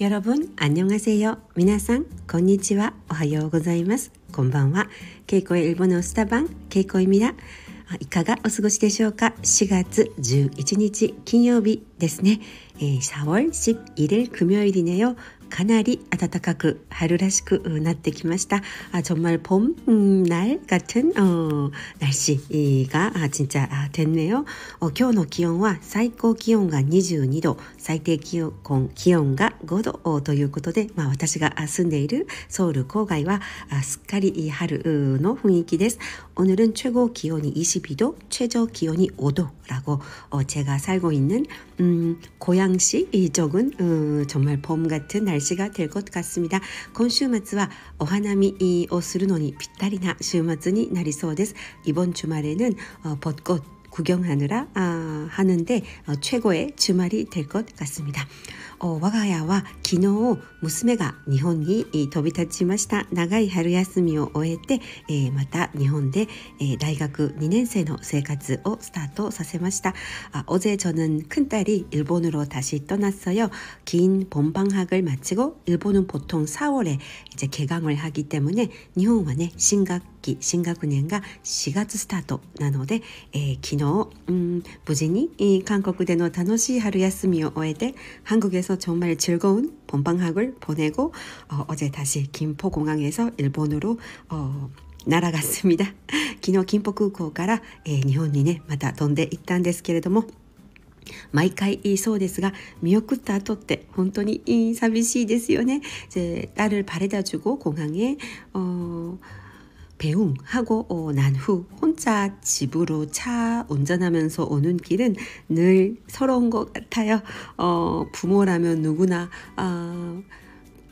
여러분 안녕하세요. 皆さんこんにちは。おはようございます。こんばんは。ケイコエ일본어스타방ケイコエ입니다。いかがお過ごしでしょうか。4月11日金曜日ですね。4월 11일 금요일이네요。かなり暖かく春らしくなってきました。정말 봄 날 같은 날씨가 진짜 됐네요. 今日の気温は最高気温が22度、最低気温が5度ということで、私が住んでいるソウル郊外はすっかり春の雰囲気です。오늘은 최고 기온이 22도, 최저 기온이 5도라고 제가 살고 있는 고양시 쪽은 정말 봄 같은 날씨가 될 것 같습니다. 今週末はお花見をするのにぴったりな週末になりそうです。이번 주말에는 벚꽃 구경하느라 하는데 최고의 주말이 될 것 같습니다. 我が家は昨日娘が日本に飛び立ちました。長い春休みを終えて、また日本で、大学2年生の生活をスタートさせました。어제 저는 큰딸이 일본으로 다시 떠났어요. 긴 봄방학을 마치고 일본은 보통 4월에 이제 개강을 하기 때문에 일본은ね 新学年が4月スタートなので、昨日無事に韓国での楽しい春休みを終えて한국에서 정말 즐거운 봄방학을 보내고 어제 다시 김포공항에서 일본으로 날아갔습니다. 昨日金浦空港から、日本にねまた飛んで行ったんですけれども、毎回そうですが見送った後って本当に寂しいですよね。딸을 바래다주고 공항에 배웅하고 난 후 혼자 집으로 차 운전하면서 오는 길은 늘 서러운 것 같아요. 부모라면 누구나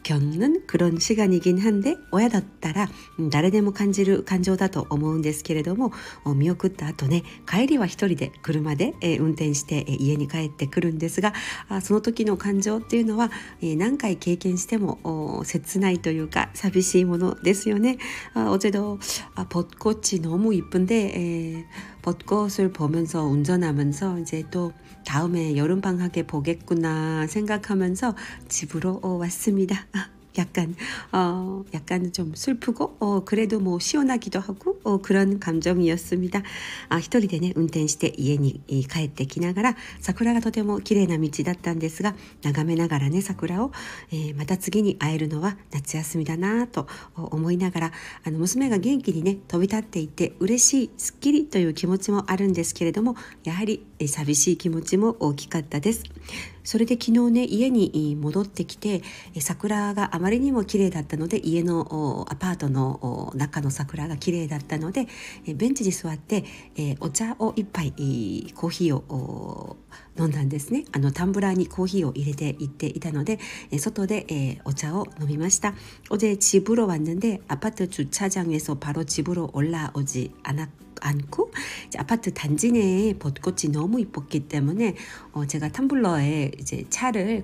겪는 그런 시간이긴 한데親だったら誰でも感じる感情だと思うんですけれども、見送った後ね帰りは一人で車で運転して家に帰ってくるんですが、その時の感情っていうのは何回経験しても切ないというか寂しいものですよね。어제도 벚꽃이 너무 이쁜데 벚꽃을 보면서 운전하면서 이제 또 다음에 여름방학에 보겠구나 생각하면서 집으로 왔습니다. 약간 좀 슬프고 그래도 뭐 시원하기도 하고 그런 감정이었습니다. 一人でね運転して家に帰ってきながら、桜がとても綺麗な道だったんですが、眺めながらね桜を、また次に会えるのは夏休みだなと思いながら、娘が元気にね飛び立っていて嬉しい、すっきりという気持ちもあるんですけれども、やはり寂しい気持ちも大きかったです。それで昨日ね家に戻ってきて、桜があまりにも綺麗だったので、家のアパートの中の桜が綺麗だったので、ベンチに座って、お茶を一杯コーヒーを飲んだんですね。タンブラーにコーヒーを入れていっていたので、外で、お茶を飲みました。어제 집으로 왔는데 아파트 주차장에서 바로 집으로 올라오지 않고 아파트 단지 내에 벚꽃이 너무 이뻤기 때문에 제가 텀블러에 이제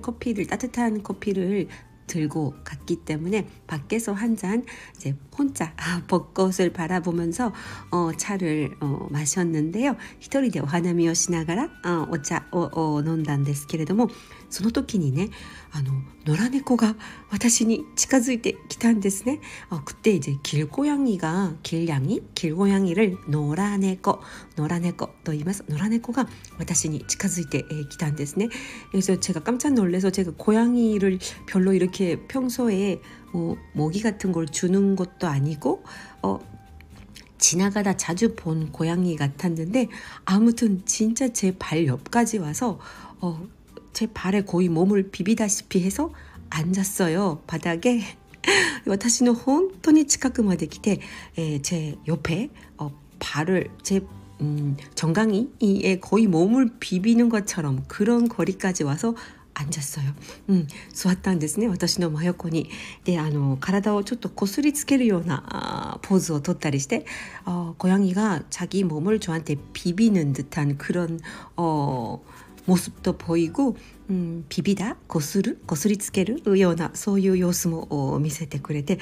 커피를 따뜻한 커피를 들고 갔기 때문에 밖에서 한 잔 이제 혼자 벚꽃을 바라보면서 차를 마셨는데요. 一人でお花見をしながらお茶を飲んだんですけれども、その時にね野良猫が私に近づいてきたんですね。그때 이제 길고양이를 노라네코と言います。野良猫が私に近づいてきたんですね。그래서 제가 깜짝 놀라서, 제가 고양이를 별로 이렇게 평소에 먹이 같은 걸 주는 것도 아니고 지나가다 자주 본 고양이 같았는데, 아무튼 진짜 제 발 옆까지 와서 제 발에 거의 몸을 비비다시피 해서 앉았어요. 바닥에. 私の本当に近くまで来て、제 옆에 발을 제 정강이에 거의 몸을 비비는 것처럼 그런 거리까지 와서 앉았어요. 座ったんですね、私の真横に。で、体をちょっとこすりつけるようなポーズを取ったりして、고양이가 자기 몸을 저한테 비비는 듯한 그런 모습도 보이고, 비비다,こすりつけるようなそういう様子も見せてくれて、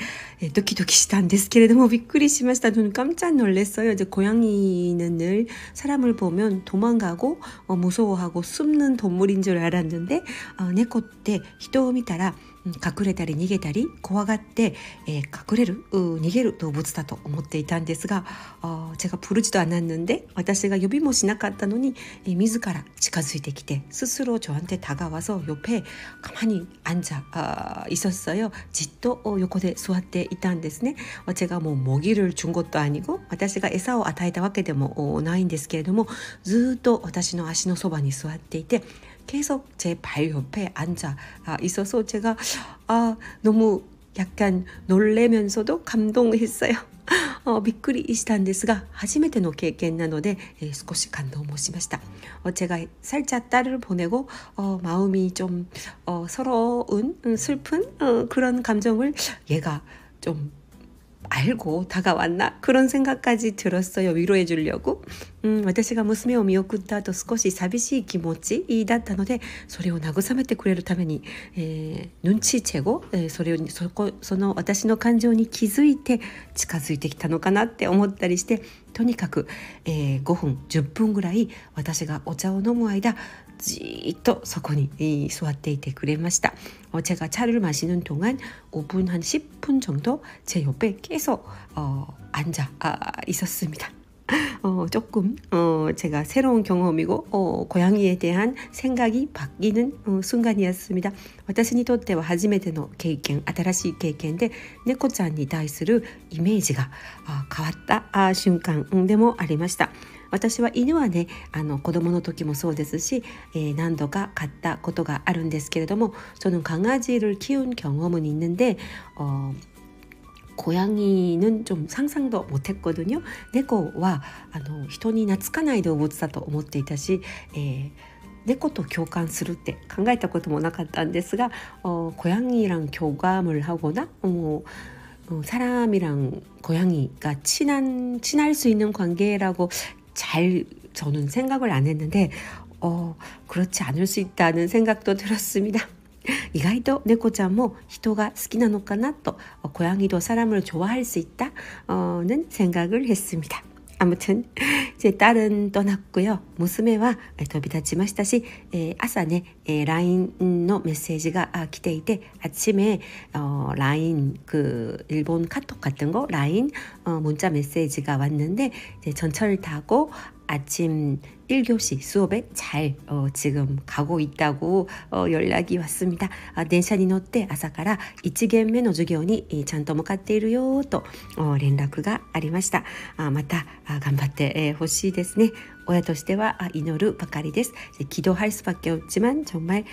ドキドキしたんですけれどもびっくりしました。저는 깜짝 놀랐어요. 이제 고양이는 늘 사람을 보면 도망가고 무서워하고 숨는 동물인 줄 알았는데 猫って人を見たら隠れたり逃げたり怖がって、隠れる逃げる動物だと思っていたんですが、제가 부르지도 않았는데私が呼びもしなかったのに、自ら近づいてきて스스로 저한테 다가와서 옆에 가만히 앉아 있었어요. じっと横で座っていたんですね。제가 뭐 먹이를 준 것도 아니고 私が餌を与えたわけでもないんですけれども、ずっと私の足のそばに座っていて계속 제 발 옆에 앉아 있어서 제가 너무 약간 놀래면서도 감동했어요. びっくりしたんですが初めての経験なので、少し感動もしました。제가 살짝 딸을 보내고 마음이 좀 서러운 슬픈 그런 감정을 얘가 좀 알고 다가왔나 그런 생각까지 들었어요. 위로해 주려고. 私が娘を見送った後少し寂しい気持ちだったのでそれを慰めてくれるために、눈치채고その私の感情に気づいて近づいてきたのかなって思ったりしてとにかく、5分10分ぐらい私がお茶を飲む間じっとそこに座っていてくれました。제가 차를 마시는 동안 5분 한 10분 정도 제 옆에 계속 앉아 있었습니다. 조금 제가 새로운 경험이고 고양이에 대한 생각이 바뀌는 순간이었습니다. 私にとっては初めての経験、新しい経験で猫ちゃんに対するイメージが変わった瞬間でもありました。私は犬はね子供の時もそうですし、何度か飼ったことがあるんですけれども저는 강아지를 키운 경험은 있는데 고양이는 좀 상상도 못했거든요. 猫は人に懐かない動物だと思っていたし、猫と共感するって考えたこともなかったんですが고양이랑 교감을 하거나 사람이랑 고양이가 친할 수 있는 관계라고 잘 저는 생각을 안 했는데 그렇지 않을 수 있다는 생각도 들었습니다. 意外と猫ちゃんも人が好きなのかなと고양이도 사람을 좋아할 수 있다는 생각을 했습니다. 아무튼 제 딸은 떠났고요.娘は飛び立ちましたし、朝ね、LINE のメッセージが来ていて 아침에 LINE 그 일본 카톡 같은 거 LINE 문자 메시지가 왔는데 전철 타고 아침 1교시 수업에 잘 지금 가고 있다고 연락이 왔습니다. 電車に乗って朝から1限目の授業にちゃんと向かっているよと連絡がありました。また頑張ってほしいですね。親としては祈るばかりです. 기도할 수밖에 없지만 정말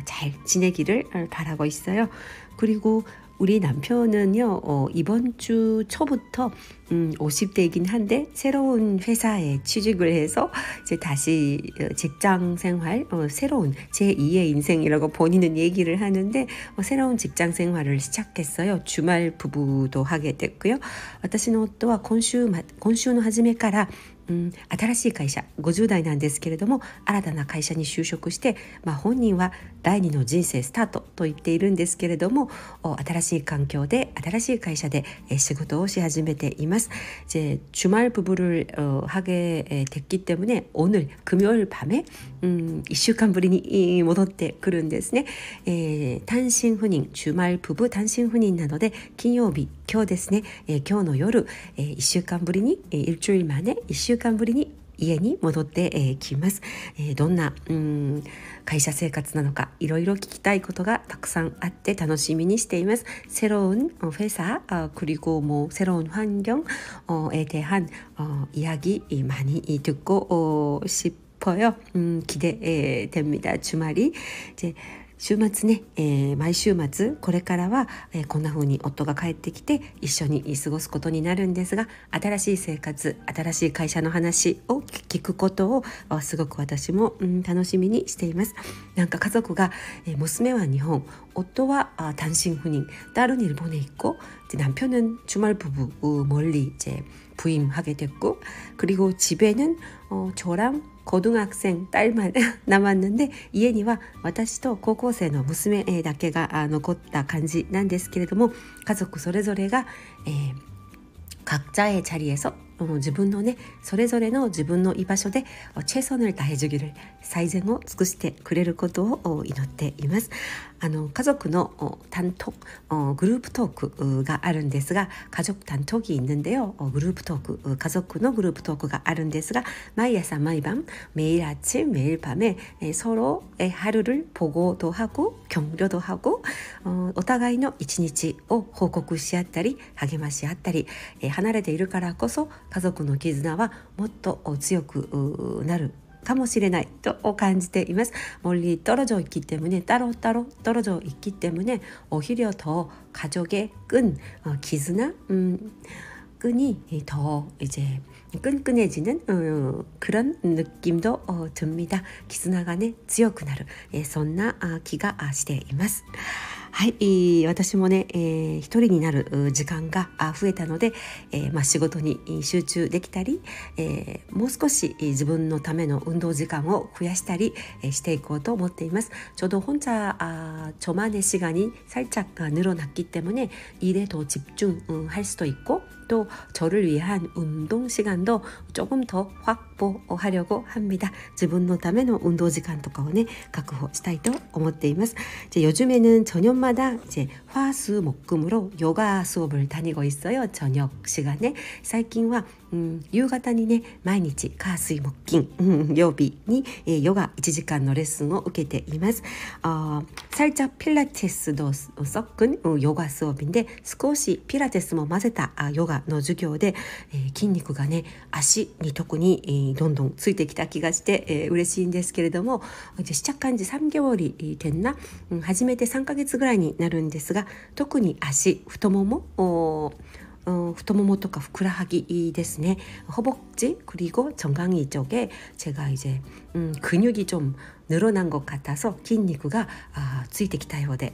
잘 지내기를 바라고 있어요. 그리고 우리 남편은요 이번 주 초부터 50대이긴 한데 새로운 회사에 취직을 해서 이제 다시 직장 생활 새로운 제2의 인생이라고 본인은 얘기를 하는데 새로운 직장 생활을 시작했어요. 주말 부부도 하게 됐고요. 私の夫は今週の初めから新しい会社50代なんですけれども新たな会社に就職して、本人は第二の人生スタートと言っているんですけれども新しい環境で新しい会社で仕事をし始めています。 이제 주말 부부를 하게 됐기 때문에 오늘 금요일 밤에 1週間ぶりに戻ってくるんですね。単身赴任 주말 부부 単身赴任なので金曜日今日ですね、今日の夜、1週間ぶりに일주일 만에 1週間ぶりに家に戻ってきます。どんな会社生活なのかいろいろ聞きたいことがたくさんあって楽しみにしています。새로운 회사 그리고 뭐 새로운 환경에 대한 이야기 많이 듣고 싶어요. 기대됩니다. 주말이 이제週末ね、毎週末これからは、こんな風に夫が帰ってきて一緒に過ごすことになるんですが新しい生活新しい会社の話を聞くことをすごく私も、楽しみにしています。なんか家族が、娘は日本夫は単身赴任딸은 일본에 있고 남편은 주말 부부 멀리 이제 부임하게 됐고 그리고 집에는 저랑 고등학생 딸만 남았는데家には私と高校生の娘だけが残った感じなんですけれども、家族それぞれが、각자의 자리에서自分のねそれぞれの自分の居場所で최선을 다해주기를最善を尽くしてくれることを祈っています。家族の単独グループトークがあるんですが、家族単独이 있는데요.グループトーク家族のグループトークがあるんですが、毎朝毎晩매일 아침 매일 밤에 서로의 하루를 보고도 하고 격려도 하고お互いの一日を報告し合ったり励まし合ったり、離れているからこそ家族の絆はもっと強くなるかもしれないと感じています。멀리 떨어져 있기 때문에 따로따로 떨어져 있기 때문에 오히려 더 가족의絆, 끈이 더 이제 끈끈해지는 그런 느낌도 듭니다.絆がね強くなる、そんな気がしています。はい、私もね、一人になる時間が増えたので、仕事に集中できたり、もう少し自分のための運動時間を増やしたりしていこうと思っています。저도 혼자 저만의 시간이 살짝 늘어났기 때문에 일에 더 집중할 수도 있고 또 저를 위한 운동 시간도 조금 더 확보하려고 합니다. 自分のための運動時間とかをね確保したいと思っています。요즘에는 저녁마다 이제 화수목금으로 요가 수업을 다니고 있어요. 저녁 시간에. 最近は夕方にね毎日火水木金曜日にヨガ1時間のレッスンを受けています。살짝 필라테스도 섞은 요가 수업인데少しピラティスも混ぜたヨガの授業で、筋肉がね足に特にどんどんついてきた気がして、嬉しいんですけれども、시작한 지 3개월이 됐나? 始めて3ヶ月ぐらいになるんですが、特に足太もも太ももとかふくらはぎですね. 허벅지 그리고 정강이 쪽에 제가 이제 근육이 좀 늘어난 것 같아서 筋肉がついてきたようで、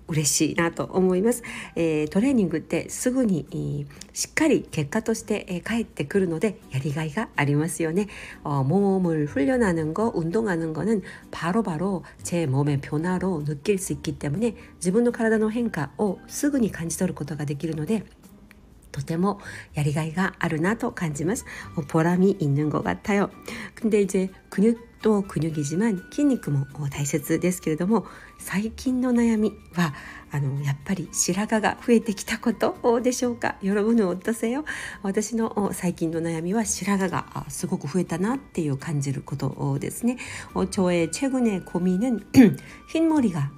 嬉しいなと思います。トレーニングってすぐにしっかり結果として返ってくるのでやりがいがありますよね。몸을 훈련하는 거, 운동하는 거는 바로바로 제 몸의 변화로 느낄 수 있기 때문에 自分の体の変化をすぐに感じ取ることができるのでとてもやりがいがあるなと感じます。보람이 있는 것 같아요. 근데 이제 근육도 근육이지만 筋肉も大切ですけれども、最近の悩みはやっぱり白髪が増えてきたことでしょうか。여러분은 어떠세요? 私の最近の悩みは白髪がすごく増えたなっていう感じることですね。저의 최근의 고민은 흰머리가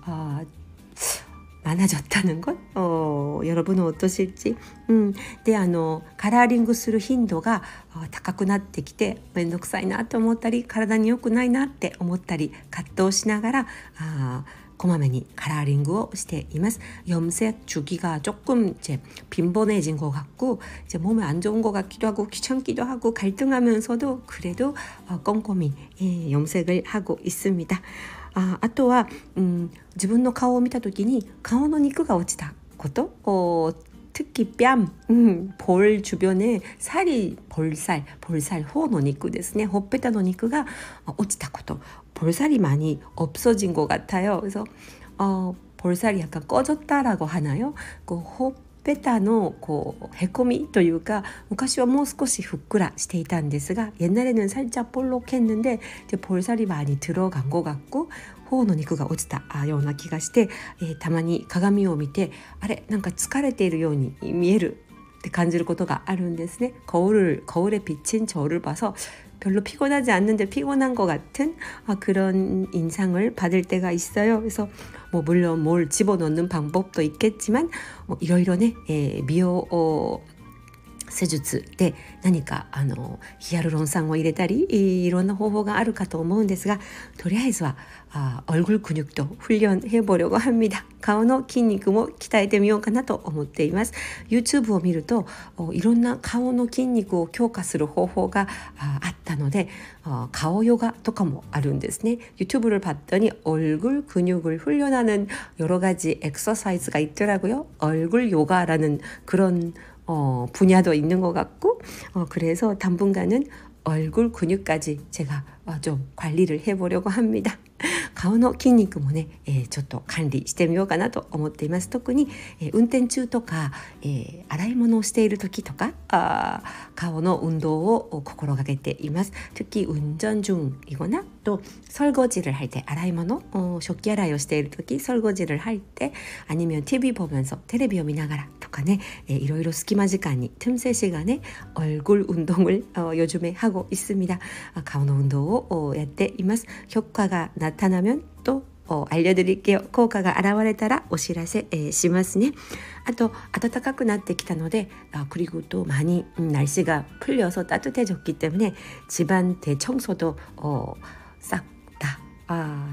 많아졌다는 것. 여러분은 어떠실지.でカラーリングする頻度が高くなってきてめんどくさいなと思ったり体に良くないなって思ったり葛藤しながらこまめにカラーリングをしています。염색 주기가 조금 이제 빈번해진 것 같고 이제 몸에 안 좋은 것 같기도 하고 귀찮기도 하고 갈등하면서도 그래도 꼼꼼히 염색을 하고 있습니다. あとは自分の顔を見た時に顔の肉が落ちたこと、특히 뺨, 볼 주변에 살이 볼살, 호의 肉ですね. 혓배타の肉が落ちたこと, 볼살이 많이 없어진 것 같아요. 그래서 볼살이 약간 꺼졌다라고 하나요? 그 혓배타のへこみというか昔はもう少しふっくらしていたんですが옛날에는 살짝 볼록했는데 이제 볼살이 많이 들어간 것 같고頬の肉が落ちたような気がして、たまに鏡を見てあれなんか疲れているように見えるって感じることがあるんですね。거울에 비친 저를 봐서 별로 피곤하지 않는데 피곤한 것 같은 그런 인상을 받을 때가 있어요. 그래서 물론 뭘 집어넣는 방법도 있겠지만 이러이러네 미용施術で何かヒアルロン酸を入れたりいろんな方法があるかと思うんですが、とりあえずは얼굴 근육도 훈련해 보려고 합니다. 顔の筋肉も鍛えてみようかなと思っています。 YouTube を見るといろんな顔の筋肉を強化する方法があったので顔ヨガとかもあるんですね。 유튜브를 봤더니 얼굴 근육을 훈련하는 여러 가지 엑서사이즈가 있더라고요. 얼굴 요가라는 그런 분야도 있는 것 같고 그래서 당분간은 얼굴 근육까지 제가 좀 관리를 해보려고 합니다. 顔の筋肉もね、ちょっと管理してみようかなと思っています。特に、運転中とか、洗い物をしている時とか顔の運動を心がけています。특히 운전 중이거나 또 설거지를 할 때洗い物食器洗いをしている時설거지를 할 때 아니면 TV 보면서 테레비を見ながらとかね、いろいろ隙間時間に틈새 시간에 얼굴 운동을 요즘에 하고 있습니다. 顔の運動をやっています。효과가 나타나면 또 알려드릴게요. 効果が現れたらお知らせ、しますね。あと暖かくなってきたので그리고 또 많이 날씨가 풀려서 따뜻해졌기 때문에 집안 대청소도 싹 다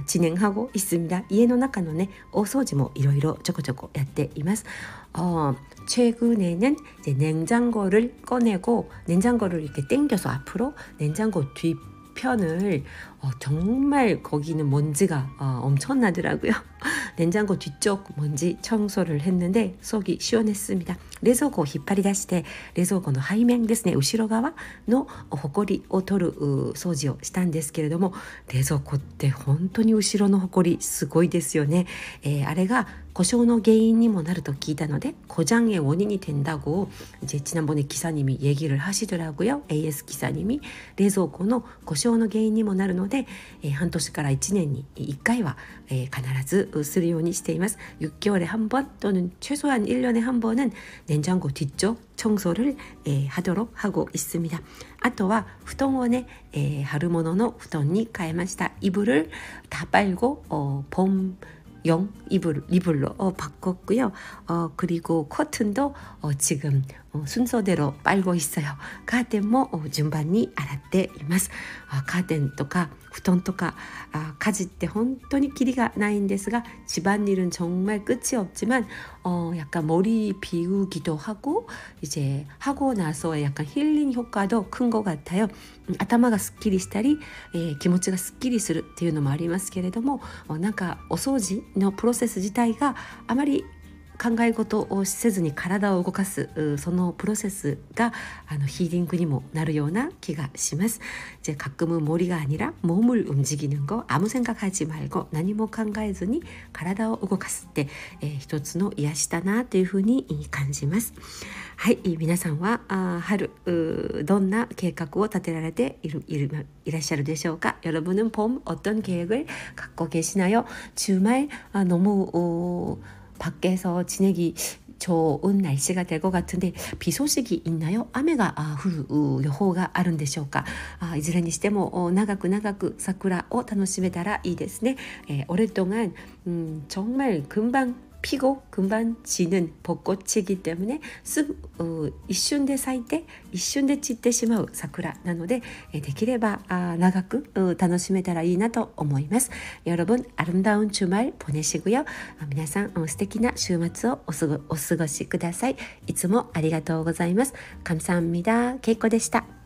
진행하고 있습니다. 家の中のね大掃除もいろいろちょこちょこやっています。최근에는 이제 냉장고를 꺼내고 냉장고를 이렇게 당겨서 앞으로 냉장고 뒤편을 정말 거기는 먼지가 엄청나더라고요. 냉장고 뒤쪽 먼지 청소를 했는데 속이 시원했습니다. 冷蔵庫を引っ張り出して冷蔵庫の背面ですね後ろ側のほこりを取る掃除をしたんですけれども冷蔵庫って本当に後ろのほこりすごいですよね。あれが故障の原因にもなると聞いたので고장의 원인이 된다고 이제 지난번에 기사님이 얘기를 하시더라고요. AS 기사님이 冷蔵庫の故障の原因にもなるので、半年から1年に1回は、必ずするようにしています。 6개월에 한 번 또는 최소한 1년에 한 번은 냉장고 뒤쪽 청소를 하도록 하고 있습니다. あとは布団をね、春物の布団に変えました。 이불을 다 빨고 봄용 이불로 바꿨고요. 그리고 커튼도 지금 순서대로 빨고 있어요. 카텐も 順番に洗っています。カーテンとか布団とか家事って本当にキリがないんですが집안일은 정말 끝이 없지만 약간 머리 비우기도 하고 이제 하고 나서의 약간 힐링 효과도 큰 것 같아요. 頭がすっきりしたり、気持ちがすっきりするっていうのもありますけれどもなんかお掃除のプロセス自体があまり考え事をせずに体を動かすそのプロセスがヒーリングにもなるような気がします。이제 가끔은 머리가 아니라 몸을 움직이는 거 아무 생각하지 말고何も考えずに体を動かすって、一つの癒しだなというふうに感じます。はい、皆さんは春どんな計画を立てられていらっしゃるでしょうか。여러분은 봄 어떤 계획을 갖고 계시나요? 주말 너무 밖에서 지내기 좋은 날씨가 될 것 같은데 비 소식이 있나요? 雨が降る予報があるんでしょうか。いずれにしても長く桜を楽しめたらいいですね。 오랫동안 정말 금방 피고 금방 지는 벚꽃이기 때문에 이瞬で咲いて一瞬で散ってしまう桜なのでできれば長く楽しめたらいいなと思います。 여러분 아름다운 주말 보내시고요. 皆さん素敵な週末をお過ごしください。いつもありがとうございます。감사합니다。 けいこでした。